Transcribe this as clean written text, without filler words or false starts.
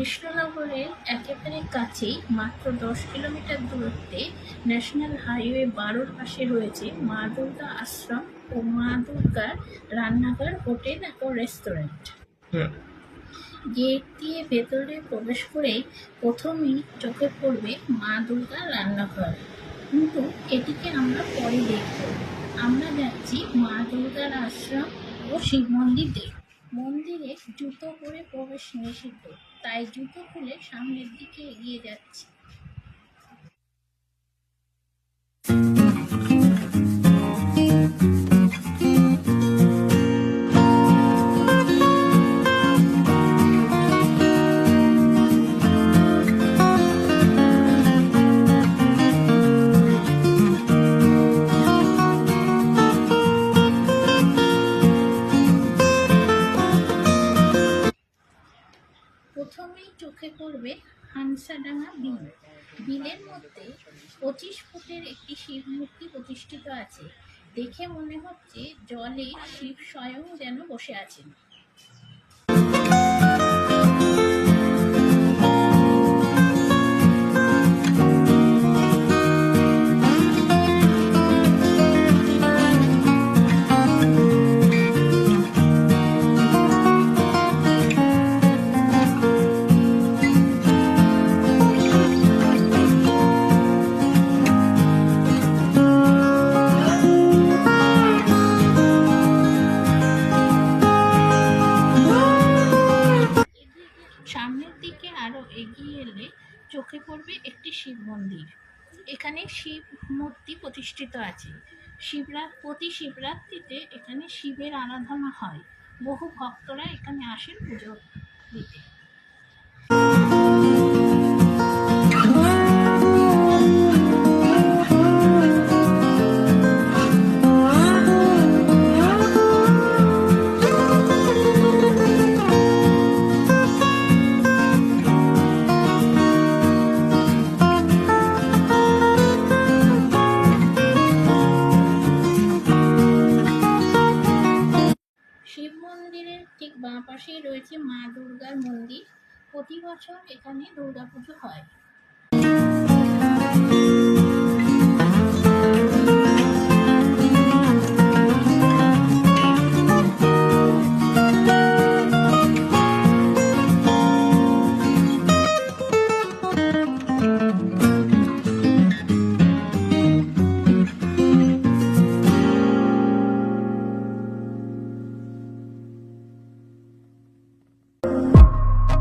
কৃষ্ণনগরের একেবারে কাছেই মাত্র 10 কিলোমিটার দূরত্বে ন্যাশনাল হাইওয়ে 12-র পাশে রয়েছে মা দুর্গা আশ্রম ও মা দুর্গার রান্নাঘর, হোটেল ও রেস্টুরেন্ট। গেট দিয়ে ভেতরে প্রবেশ করেই প্রথমেই চোখে পড়বে মা দুর্গার রান্নাঘর, কিন্তু এটিকে আমরা পরে দেখব। আমরা যাচ্ছি মা দুর্গার আশ্রম ও শিব মন্দির দেখতে। মন্দিরে জুতো পরে প্রবেশ নিষিদ্ধ, তাই জুতো খুলে সামনের দিকে এগিয়ে যাচ্ছি। প্রথমেই চোখে পড়বে হানসাডাঙ্গা বিল। বিলের মধ্যে 25 ফুটের একটি শিব মূর্তি প্রতিষ্ঠিত আছে। দেখে মনে হচ্ছে জলে শিব স্বয়ং যেন বসে আছেন। সামনের দিকে আরো এগিয়ে এলে চোখে পড়বে একটি শিব মন্দির। এখানে শিব মূর্তি প্রতিষ্ঠিত আছে। প্রতি শিবরাত্রিতে এখানে শিবের আরাধনা হয়। বহু ভক্তরা এখানে আসেন পুজো দিতে। শিব মন্দিরের ঠিক বাঁ পাশেই রয়েছে মা দুর্গার মন্দির। প্রতি বছর এখানে দুর্গাপুজো হয়।